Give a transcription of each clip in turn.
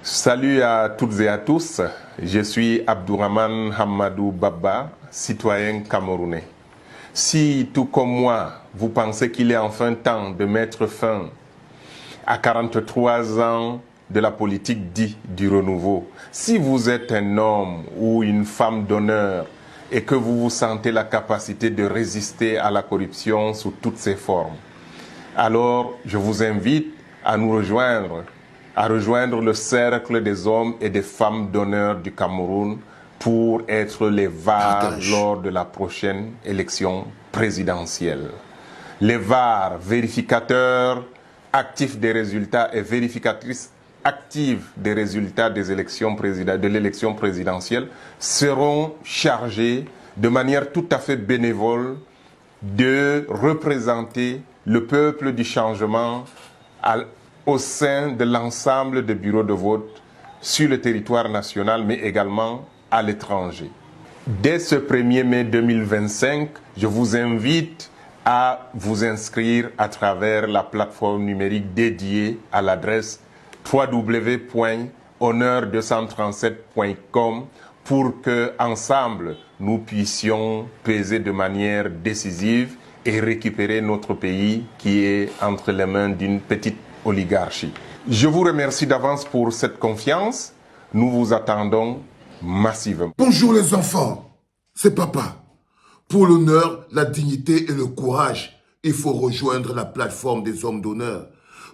Salut à toutes et à tous, je suis Abdourahmane Hamadou Baba, citoyen camerounais. Si, tout comme moi, vous pensez qu'il est enfin temps de mettre fin à 43 ans de la politique dite du renouveau, si vous êtes un homme ou une femme d'honneur et que vous vous sentez la capacité de résister à la corruption sous toutes ses formes, alors je vous invite à nous rejoindre, le cercle des hommes et des femmes d'honneur du Cameroun pour être les VAR lors de la prochaine élection présidentielle. Les VAR, vérificateurs actifs des résultats et vérificatrices actives des résultats des élections de l'élection présidentielle, seront chargés de manière tout à fait bénévole de représenter le peuple du changement au sein de l'ensemble des bureaux de vote sur le territoire national, mais également à l'étranger. Dès ce 1er mai 2025, je vous invite à vous inscrire à travers la plateforme numérique dédiée à l'adresse www.honneur237.com pour que, ensemble, nous puissions peser de manière décisive et récupérer notre pays qui est entre les mains d'une petite oligarchie. Je vous remercie d'avance pour cette confiance. Nous vous attendons massivement. Bonjour les enfants, c'est papa. Pour l'honneur, la dignité et le courage, il faut rejoindre la plateforme des hommes d'honneur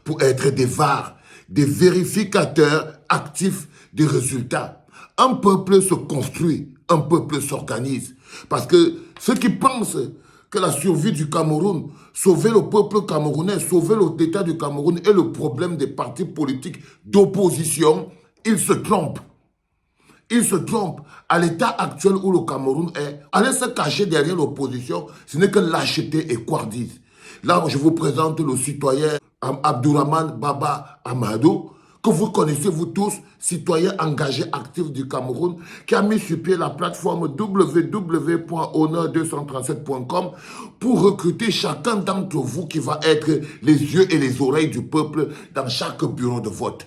pour être des VAR, des vérificateurs actifs des résultats. Un peuple se construit, un peuple s'organise. Parce que ceux qui pensent que la survie du Cameroun, sauver le peuple camerounais, sauver l'État du Cameroun est le problème des partis politiques d'opposition, ils se trompent. Ils se trompent. À l'état actuel où le Cameroun est, aller se cacher derrière l'opposition, ce n'est que lâcheté et couardise. Là, je vous présente le citoyen Abdourahmane Baba Amadou, que vous connaissez vous tous, citoyen engagé actif du Cameroun, qui a mis sur pied la plateforme www.honneur237.com pour recruter chacun d'entre vous qui va être les yeux et les oreilles du peuple dans chaque bureau de vote.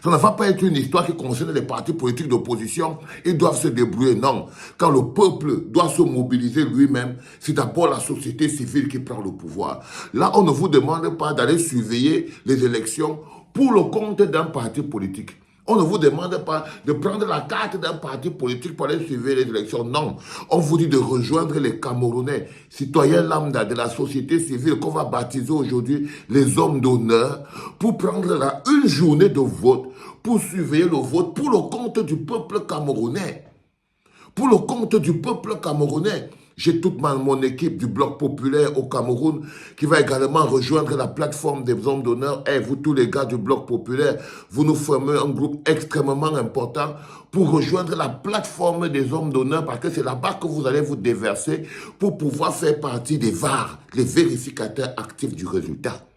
Ça ne va pas être une histoire qui concerne les partis politiques d'opposition. Ils doivent se débrouiller. Non. Quand le peuple doit se mobiliser lui-même, c'est d'abord la société civile qui prend le pouvoir. Là, on ne vous demande pas d'aller surveiller les élections pour le compte d'un parti politique. On ne vous demande pas de prendre la carte d'un parti politique pour aller suivre les élections. Non. On vous dit de rejoindre les Camerounais, citoyens lambda de la société civile qu'on va baptiser aujourd'hui les hommes d'honneur, pour prendre une journée de vote, pour surveiller le vote pour le compte du peuple camerounais. Pour le compte du peuple camerounais. J'ai toute mon équipe du Bloc populaire au Cameroun qui va également rejoindre la plateforme des hommes d'honneur. Et vous, tous les gars du Bloc populaire, vous nous formez un groupe extrêmement important pour rejoindre la plateforme des hommes d'honneur parce que c'est là-bas que vous allez vous déverser pour pouvoir faire partie des VAR, les vérificateurs actifs du résultat.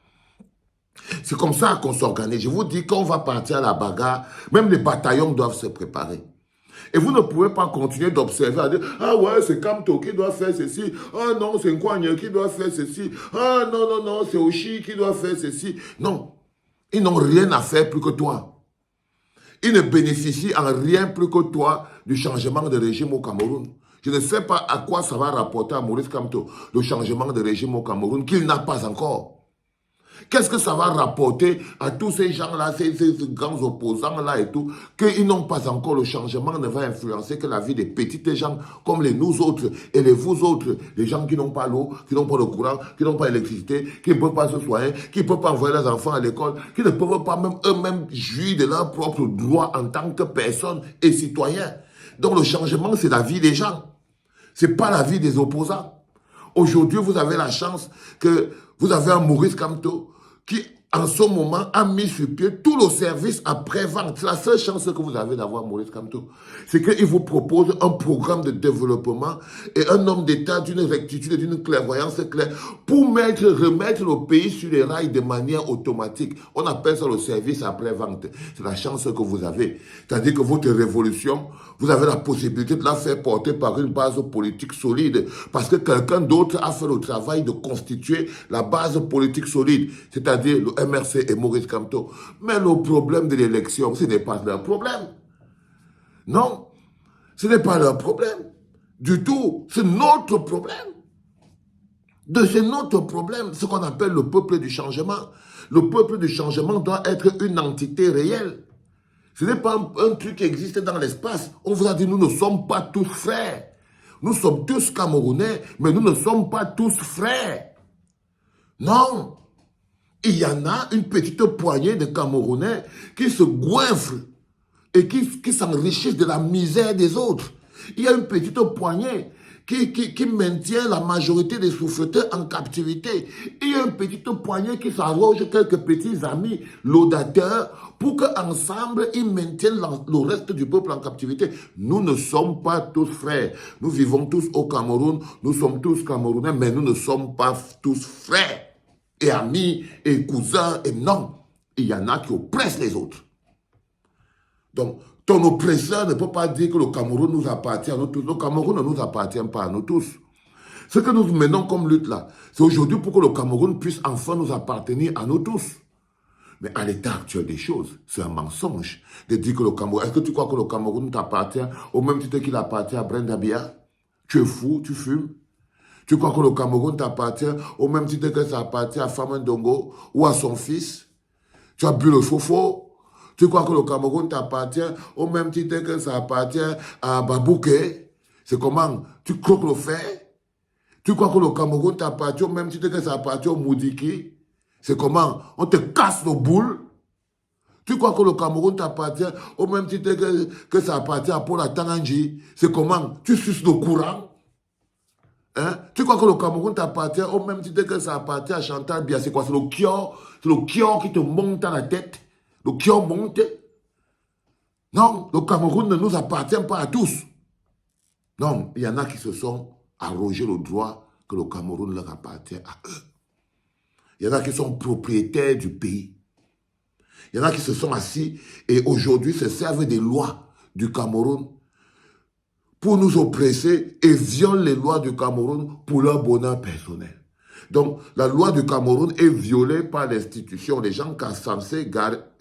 C'est comme ça qu'on s'organise. Je vous dis qu'on va partir à la bagarre. Même les bataillons doivent se préparer. Et vous ne pouvez pas continuer d'observer, à dire, ah ouais, c'est Kamto qui doit faire ceci, ah non, c'est Nkwanye qui doit faire ceci, ah non, non, non, c'est Oshi qui doit faire ceci. Non, ils n'ont rien à faire plus que toi. Ils ne bénéficient en rien plus que toi du changement de régime au Cameroun. Je ne sais pas à quoi ça va rapporter à Maurice Kamto, le changement de régime au Cameroun, qu'il n'a pas encore. Qu'est-ce que ça va rapporter à tous ces gens-là, ces grands opposants-là et tout, qu'ils n'ont pas encore le changement, ne va influencer que la vie des petites gens comme les nous autres et les vous autres, les gens qui n'ont pas l'eau, qui n'ont pas le courant, qui n'ont pas l'électricité, qui ne peuvent pas se soigner, qui ne peuvent pas envoyer leurs enfants à l'école, qui ne peuvent pas même eux-mêmes jouir de leurs propres droits en tant que personnes et citoyens. Donc le changement, c'est la vie des gens. C'est pas la vie des opposants. Aujourd'hui, vous avez la chance que vous avez un Maurice Kamto qui, en ce moment, a mis sur pied tout le service après-vente. C'est la seule chance que vous avez d'avoir Maurice Kamto. C'est qu'il vous propose un programme de développement et un homme d'État d'une rectitude et d'une clairvoyance claire pour remettre le pays sur les rails de manière automatique. On appelle ça le service après-vente. C'est la chance que vous avez. C'est-à-dire que votre révolution, vous avez la possibilité de la faire porter par une base politique solide parce que quelqu'un d'autre a fait le travail de constituer la base politique solide, c'est-à-dire le MRC et Maurice Kamto. Mais le problème de l'élection, ce n'est pas leur problème. Non, ce n'est pas leur problème. Du tout, c'est notre problème. C'est notre problème, ce qu'on appelle le peuple du changement. Le peuple du changement doit être une entité réelle. Ce n'est pas un truc qui existe dans l'espace. On vous a dit, nous ne sommes pas tous frères. Nous sommes tous Camerounais, mais nous ne sommes pas tous frères. Non. Il y en a une petite poignée de Camerounais qui se goinfrent et qui s'enrichissent de la misère des autres. Il y a une petite poignée qui maintient la majorité des souffreteurs en captivité. Il y a une petite poignée qui s'arroge quelques petits amis laudateurs pour qu'ensemble, ils maintiennent le reste du peuple en captivité. Nous ne sommes pas tous frères. Nous vivons tous au Cameroun, nous sommes tous Camerounais, mais nous ne sommes pas tous frères et amis et cousins. Et non, il y en a qui oppressent les autres. Donc, ton oppresseur ne peut pas dire que le Cameroun nous appartient à nous tous. Le Cameroun ne nous appartient pas à nous tous. Ce que nous menons comme lutte là, c'est aujourd'hui pour que le Cameroun puisse enfin nous appartenir à nous tous. Mais à l'état actuel des choses, c'est un mensonge de dire que le Cameroun... Est-ce que tu crois que le Cameroun t'appartient au même titre qu'il appartient à Brenda Biya? Tu es fou, tu fumes. Tu crois que le Cameroun t'appartient au même titre que ça appartient à Fama Ndongo ou à son fils? Tu as bu le faux. Tu crois que le Cameroun t'appartient au même titre que ça appartient à Babouké? C'est comment? Tu croques le fait? Tu crois que le Cameroun t'appartient au même titre que ça appartient au Moudiki? C'est comment? On te casse nos boules? Tu crois que le Cameroun t'appartient au même titre que ça appartient à Paul Atanganji? C'est comment? Tu suces le courant? Hein? Tu crois que le Cameroun t'appartient au même titre que ça appartient à Chantal Biya? C'est quoi? C'est le kior qui te monte à la tête? Le kior monte? Non, le Cameroun ne nous appartient pas à tous. Non, il y en a qui se sont arrogés le droit que le Cameroun leur appartient à eux. Il y en a qui sont propriétaires du pays. Il y en a qui se sont assis et aujourd'hui se servent des lois du Cameroun pour nous oppresser et violent les lois du Cameroun pour leur bonheur personnel. Donc, la loi du Cameroun est violée par l'institution. Les gens qui sont censés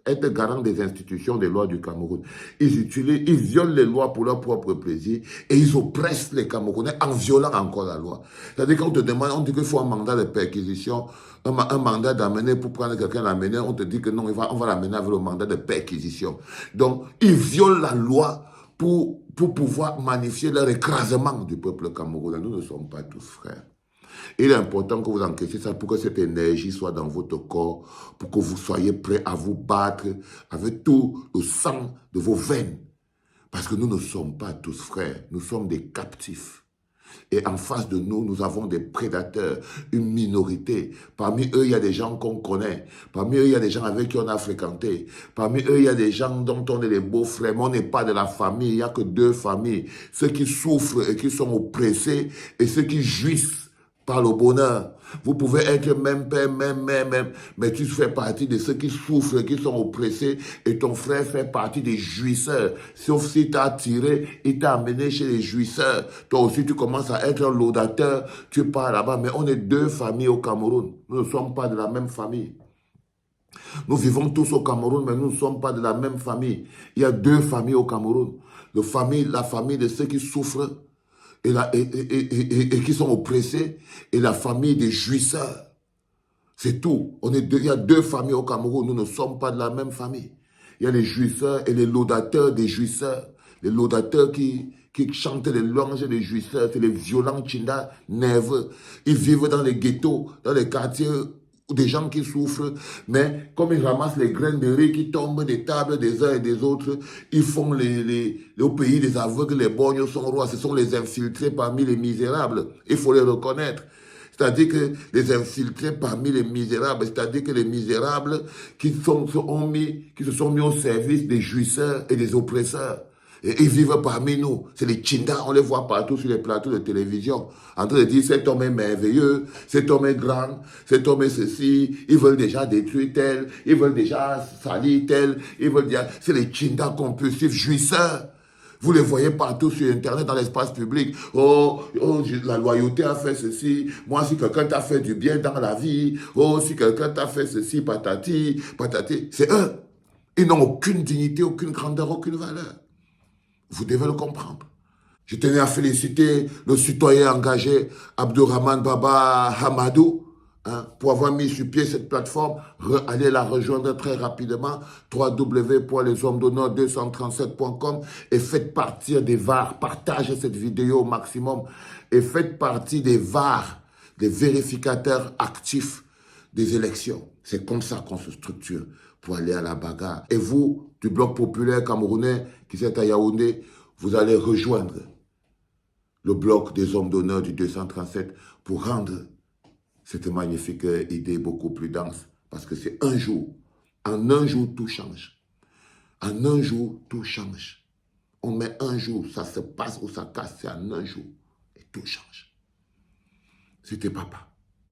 être garants des institutions des lois du Cameroun. Ils violent les lois pour leur propre plaisir et ils oppressent les Camerounais en violant encore la loi. C'est-à-dire qu'on te demande, on dit qu'il faut un mandat de perquisition, un mandat d'amener pour prendre quelqu'un l'amener, on te dit que non, on va l'amener avec le mandat de perquisition. Donc, ils violent la loi pour pouvoir magnifier leur écrasement du peuple camerounais. Nous ne sommes pas tous frères. Il est important que vous enquêtiez ça pour que cette énergie soit dans votre corps, pour que vous soyez prêts à vous battre avec tout le sang de vos veines. Parce que nous ne sommes pas tous frères, nous sommes des captifs. Et en face de nous, nous avons des prédateurs, une minorité. Parmi eux, il y a des gens qu'on connaît. Parmi eux, il y a des gens avec qui on a fréquenté. Parmi eux, il y a des gens dont on est les beaux-frères, mais on n'est pas de la famille. Il n'y a que deux familles. Ceux qui souffrent et qui sont oppressés et ceux qui jouissent par le bonheur. Vous pouvez être même père, même mère, mais tu fais partie de ceux qui souffrent, qui sont oppressés, et ton frère fait partie des jouisseurs. Sauf si t'as tiré, il t'a amené chez les jouisseurs. Toi aussi, tu commences à être un laudateur, tu pars là-bas, mais on est deux familles au Cameroun. Nous ne sommes pas de la même famille. Nous vivons tous au Cameroun, mais nous ne sommes pas de la même famille. Il y a deux familles au Cameroun. La famille de ceux qui souffrent, et qui sont oppressés, et la famille des jouisseurs. C'est tout. Il y a deux familles au Cameroun. Nous ne sommes pas de la même famille. Il y a les jouisseurs et les laudateurs des jouisseurs. Les laudateurs qui chantent les louanges des jouisseurs, c'est les violents chindas nerveux. Ils vivent dans les ghettos, dans les quartiers des gens qui souffrent, mais comme ils ramassent les graines de riz qui tombent des tables des uns et des autres, ils font au pays des aveugles, les borgnes sont rois, ce sont les infiltrés parmi les misérables, il faut les reconnaître. C'est-à-dire que les infiltrés parmi les misérables, c'est-à-dire que les misérables qui se sont mis au service des jouisseurs et des oppresseurs. Et ils vivent parmi nous. C'est les Tchindas, on les voit partout sur les plateaux de télévision, en train de dire cet homme est merveilleux, cet homme est grand, cet homme est ceci, ils veulent déjà détruire tel, ils veulent déjà salir tel, ils veulent dire, c'est les Tchindas compulsifs jouisseurs. Vous les voyez partout sur Internet, dans l'espace public. Oh, la loyauté a fait ceci. Moi, si quelqu'un t'a fait du bien dans la vie. Oh, si quelqu'un t'a fait ceci, patati, patati. C'est eux. Ils n'ont aucune dignité, aucune grandeur, aucune valeur. Vous devez le comprendre. Je tenais à féliciter le citoyen engagé Abdourahmane Baba Hamadou pour avoir mis sur pied cette plateforme. Allez la rejoindre très rapidement, www.leshommes-d'honneur237.com et faites partie des VAR. Partagez cette vidéo au maximum et faites partie des VAR, des vérificateurs actifs des élections. C'est comme ça qu'on se structure pour aller à la bagarre. Et vous, du Bloc populaire camerounais qui êtes à Yaoundé, vous allez rejoindre le bloc des hommes d'honneur du 237 pour rendre cette magnifique idée beaucoup plus dense. Parce que c'est un jour. En un jour, tout change. En un jour, tout change. On met un jour, ça se passe ou ça casse, c'est en un jour. Et tout change. C'était papa.